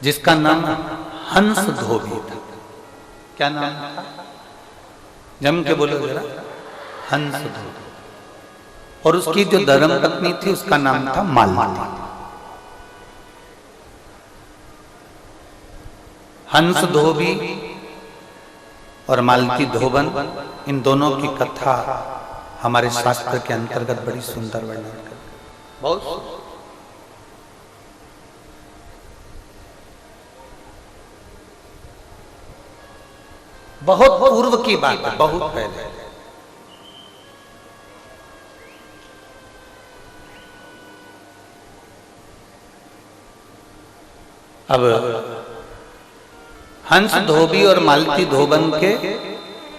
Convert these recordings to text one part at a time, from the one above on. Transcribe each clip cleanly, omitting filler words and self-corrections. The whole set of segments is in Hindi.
जिसका नाम हंस धोबी था। क्या नाम था? जम के बोलो जरा। हंस धोबी। और उसकी जो धर्म पत्नी थी उसका नाम था मालती। हंस धोबी और मालती धोबन, इन दोनों की कथा हमारे शास्त्र के अंतर्गत बड़ी सुंदर वर्णन कर, बहुत बहुत पूर्व की बात है, बहुत पहले। अब हंस धोबी और मालती धोबन के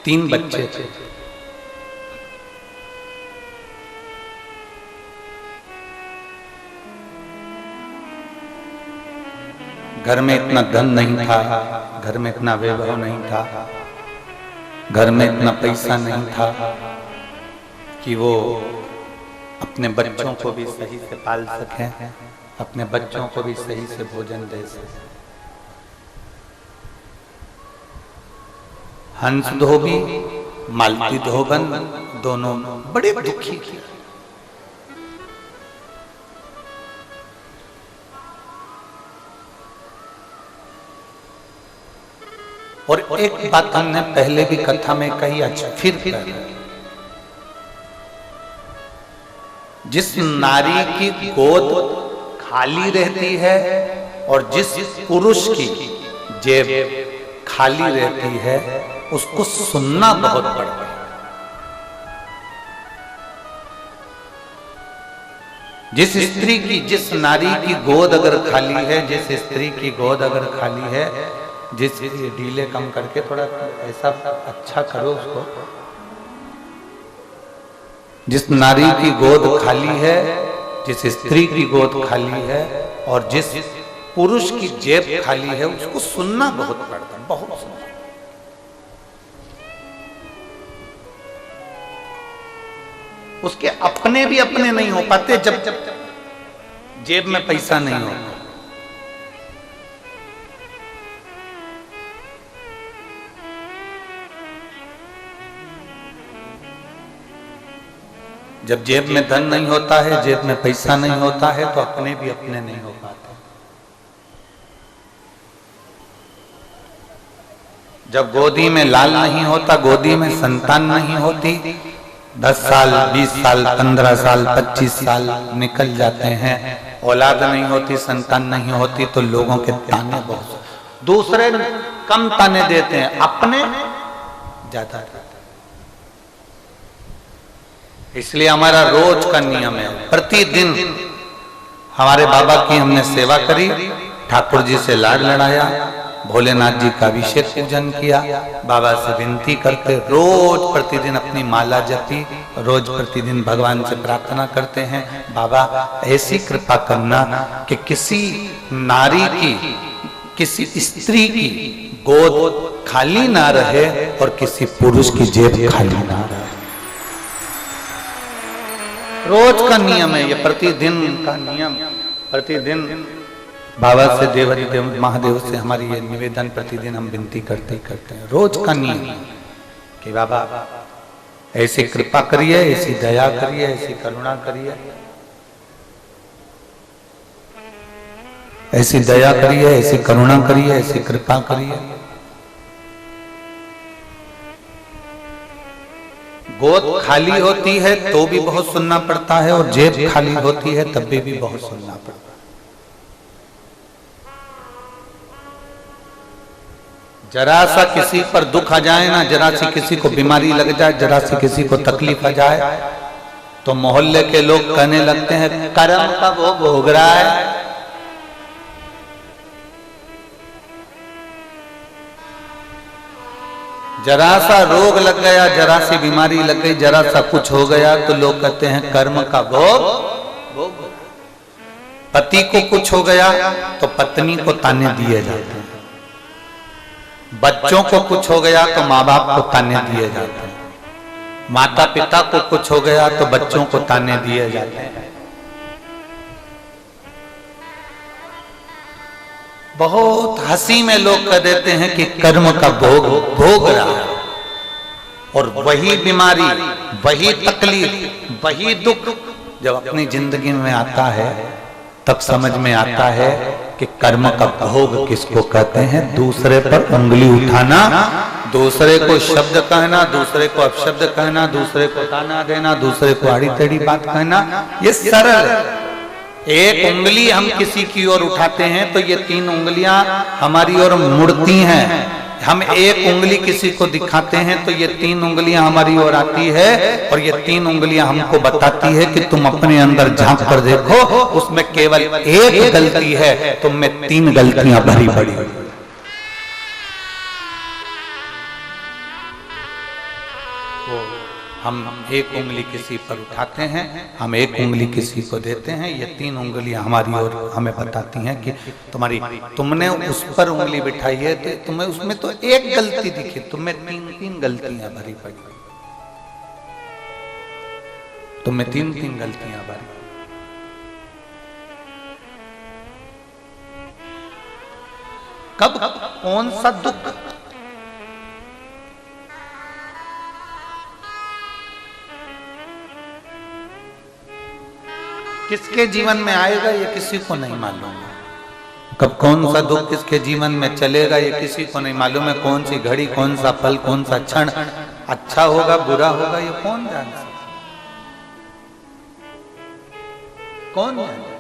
3 बच्चे थे। घर में इतना धन नहीं था, घर में इतना वैभव नहीं था, घर में इतना पैसा नहीं था कि वो अपने बच्चों को भी सही से पाल सकें, अपने बच्चों को भी सही से भोजन दे सकें। हंस धोबी मालती धोबन दोनों बड़े दुखी थे। और एक बात हमने पहले भी कथा में कही, अच्छा फिर कह, जिस नारी की गोद खाली रहती है और जिस पुरुष की जेब खाली रहती है उसको सुनना बहुत पड़ता है। जिस स्त्री की, जिस नारी की गोद अगर खाली है, जिस स्त्री की गोद अगर खाली है, जिस ढीले कम करके थोड़ा ऐसा अच्छा करो उसको, जिस नारी की गोद खाली है, जिस स्त्री की गोद खाली है और जिस पुरुष की जेब खाली है, उसको सुनना बहुत पड़ता है, बहुत सुनना। उसके अपने भी अपने नहीं हो पाते जब जेब में पैसा नहीं होता। जब जेब में धन नहीं होता है, जेब में पैसा नहीं होता है, तो अपने भी अपने नहीं हो पाते। जब गोदी में लाल नहीं होता, गोदी में संतान नहीं होती, 10 साल 20 साल 15 साल 25 साल निकल जाते हैं, औलाद नहीं होती, संतान नहीं होती, तो लोगों के ताने बहुत, दूसरे कम ताने देते हैं, अपने ज्यादा। इसलिए हमारा रोज का नियम है, प्रतिदिन हमारे बाबा की हमने सेवा करी, ठाकुर जी से लाड लड़ाया, भोलेनाथ जी का अभिषेक पूजन किया, बाबा से विनती करते, रोज प्रतिदिन अपनी माला जपी, रोज प्रतिदिन भगवान से प्रार्थना करते हैं, बाबा ऐसी कृपा करना कि किसी नारी की, किसी स्त्री की गोद खाली ना रहे और किसी पुरुष की जेब खाली ना रहे। रोज का नियम है ये, प्रतिदिन का नियम। प्रतिदिन बाबा से, देव महादेव से हमारी ये निवेदन प्रतिदिन हम विनती करते हैं, रोज का नियम कि बाबा ऐसी कृपा करिए, ऐसी दया करिए, ऐसी करुणा करिए, ऐसी दया करिए, ऐसी करुणा करिए, ऐसी कृपा करिए। गोद खाली होती है तो भी बहुत सुनना पड़ता है और जेब खाली होती है तब भी बहुत सुनना पड़ता है। जरा सा किसी पर दुख आ जाए ना, जरा सी किसी को बीमारी लग जाए, जरा सी किसी को तकलीफ आ जाए, तो मोहल्ले के लोग कहने लगते हैं कर्म का वो भोग रहा है। जरा सा रोग लग गया, जरा सी बीमारी लग गई, जरा सा कुछ हो गया तो लोग कहते हैं कर्म का भोग। पति को कुछ हो गया तो पत्नी को ताने दिए जाते हैं, बच्चों को कुछ हो गया तो माँ बाप को ताने दिए जाते हैं, माता पिता को कुछ हो गया तो बच्चों को ताने दिए जाते हैं। बहुत हंसी में लोग कह देते हैं कि कर्म का भोग भोग रहा है, और वही बीमारी, वही तकलीफ, वही दुख जब अपनी जिंदगी में आता है तब समझ में आता है कि कर्म का भोग किसको कहते हैं। दूसरे पर उंगली उठाना, दूसरे को शब्द कहना, दूसरे को अपशब्द कहना, दूसरे को ताना देना, दूसरे को आड़ी टेढ़ी बात कहना, ये सरल है। एक उंगली हम किसी की ओर उठाते हैं तो ये 3 उंगलियां हमारी ओर मुड़ती हैं। हम एक उंगली किसी को दिखाते हैं तो ये 3 उंगलियां हमारी ओर आती है, और ये 3 उंगलियां हमको बताती है कि तुम अपने अंदर झांक कर देखो, उसमें केवल एक गलती है, तुम में 3 गलतियां भरी पड़ी हुई। हम एक उंगली किसी पर उठाते हैं, हम एक उंगली किसी को देते हैं, ये 3 उंगलियां हमारी ओर हमें बताती हैं कि तुमने उस पर उंगली बिठाई है तो तुम्हें उसमें तो एक गलती दिखी, तुम्हें 3 गलतियां भरी पड़ी, तुम्हें 3 गलतियां भरी। कब कौन सा दुख किसके जीवन में आएगा ये किसी को नहीं मालूम। कब कौन सा दुख किसके जीवन में चलेगा ये किसी को नहीं मालूम है। कौन सी घड़ी, कौन सा पल, कौन सा क्षण अच्छा होगा बुरा होगा ये कौन जान सकता, कौन जाने।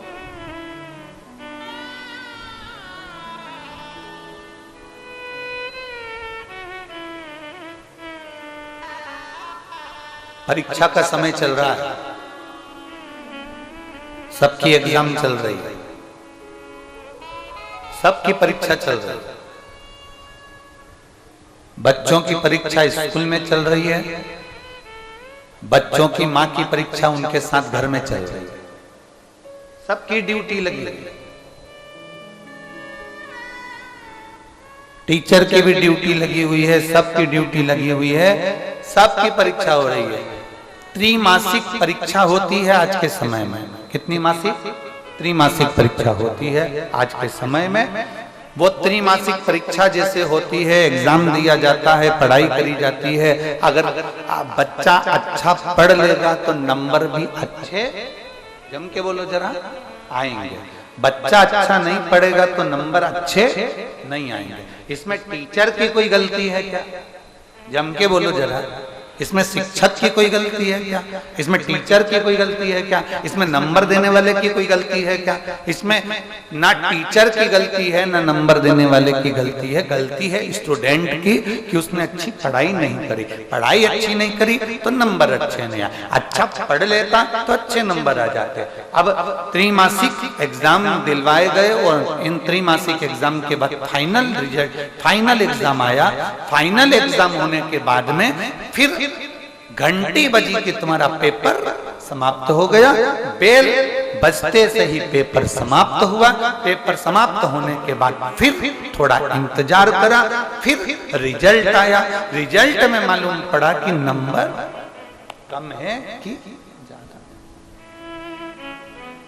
परीक्षा का समय चल रहा है, सबकी एग्जाम चल रही है, सबकी परीक्षा चल रही है। बच्चों की परीक्षा स्कूल में चल रही है, बच्चों की मां की परीक्षा उनके साथ घर में चल रही है। सबकी ड्यूटी लगी है, टीचर की भी ड्यूटी लगी हुई है, सबकी ड्यूटी लगी हुई है, सबकी परीक्षा हो रही है। त्रिमासिक परीक्षा होती है आज के समय में। कितनी मासिक? त्रिमासिक परीक्षा होती है आज के समय में। वो त्रिमासिक परीक्षा जैसे होती है, एग्जाम दिया जाता है, पढ़ाई करी जाती है। अगर बच्चा अच्छा पढ़ लेगा तो नंबर भी अच्छे, जम के बोलो जरा, आएंगे। बच्चा अच्छा नहीं पढ़ेगा तो नंबर अच्छे नहीं आएंगे। इसमें टीचर की कोई गलती है क्या? जम के बोलो जरा। इसमें शिक्षक की कोई गलती है क्या? इसमें टीचर की कोई गलती है क्या? इसमें नंबर देने वाले की कोई गलती है क्या? इसमें ना टीचर की गलती है ना नंबर देने वाले की गलती है। गलती है स्टूडेंट की कि उसने अच्छी पढ़ाई नहीं करी। पढ़ाई अच्छी नहीं करी तो नंबर अच्छे नहीं आए। अच्छा पढ़ लेता तो अच्छे नंबर आ जाते। अब त्रिमासिक एग्जाम दिलवाए गए और इन त्रिमासिक एग्जाम के बाद फाइनल रिजल्ट, फाइनल एग्जाम आया। फाइनल एग्जाम होने के बाद में फिर घंटी बजी कि तुम्हारा पेपर समाप्त हो गया। बेल बजते से ही पेपर समाप्त हुआ। पेपर समाप्त होने के बाद फिर थोड़ा इंतजार करा, फिर रिजल्ट आया। रिजल्ट में मालूम पड़ा कि नंबर कम है कि ज्यादा।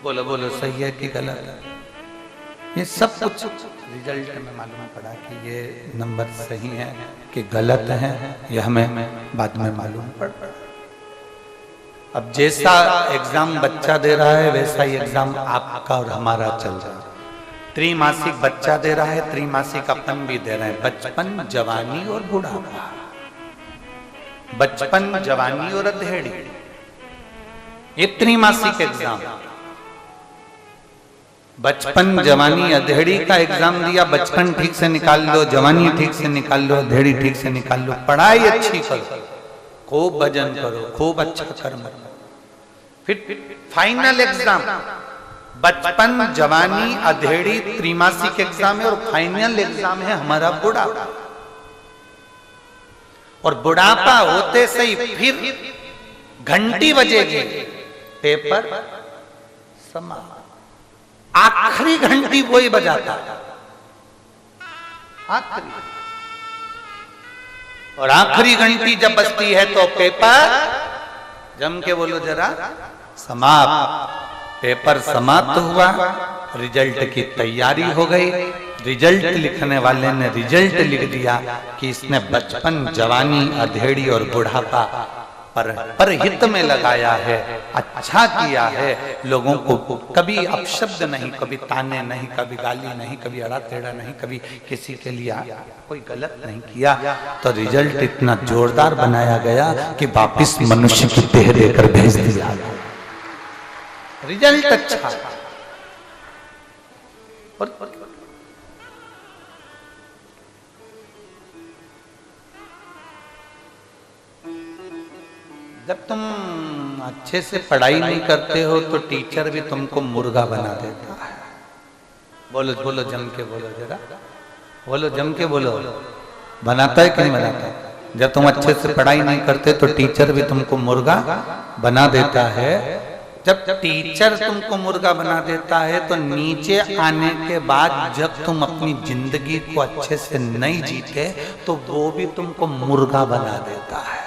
बोलो बोलो, सही है कि गलत है? ये सब कुछ रिजल्ट में मालूम पड़ा कि ये नंबर सही है कि गलत है, यह हमें बाद में मालूम पड़ा। अब जैसा एग्जाम बच्चा दे रहा है वैसा ही एग्जाम आपका और हमारा चल रहा है। त्रिमासिक बच्चा दे रहा है, त्रिमासिक अपन भी दे रहे हैं। बचपन, जवानी और बुढ़ापा, बचपन, जवानी और अधेड़ी, ये त्रिमासिक एग्जाम। बचपन, जवानी, अधेड़ी का एग्जाम दिया। बचपन ठीक से निकाल लो, जवानी ठीक से निकाल लो, अधेड़ी ठीक से निकाल लो। पढ़ाई अच्छी करो, खूब भजन करो, खूब अच्छा कर्म करो। फिर फाइनल एग्जाम, बचपन, जवानी, अधेड़ी, त्रिमासिक एग्जाम है और फाइनल एग्जाम है हमारा बुढ़ापा। और बुढ़ापा होते सही फिर घंटी बजेगी, पेपर समाप्त। आखिरी घंटी वही बजाता, आखिरी। और आखिरी घंटी जब बजती है तो पेपर, जम के बोलो जरा, समाप्त। पेपर समाप्त हुआ, रिजल्ट की तैयारी हो गई। रिजल्ट लिखने वाले ने रिजल्ट लिख दिया कि इसने बचपन, जवानी, अधेड़ी और बुढ़ापा पर हित में लगाया है, अच्छा किया है, लोगों को कभी अपशब्द नहीं, कभी ताने नहीं, कभी गाली नहीं, कभी अड़ा टेढ़ा नहीं, कभी किसी के लिए कोई गलत नहीं किया, तो रिजल्ट इतना जोरदार बनाया गया कि वापिस मनुष्य की देह देकर भेज दिया। रिजल्ट अच्छा और जब तुम अच्छे से पढ़ाई नहीं करते हो तो टीचर भी तुमको मुर्गा बना देता है। बोलो बोलो जम के बोलो, जरा बोलो जम के बोलो, बनाता है कि नहीं बनाता? जब तुम अच्छे से पढ़ाई नहीं करते तो टीचर भी तुमको मुर्गा बना देता है। जब टीचर तुमको मुर्गा बना देता है तो नीचे आने के बाद जब तुम अपनी जिंदगी को अच्छे से नहीं जीते तो वो भी तुमको मुर्गा बना देता है।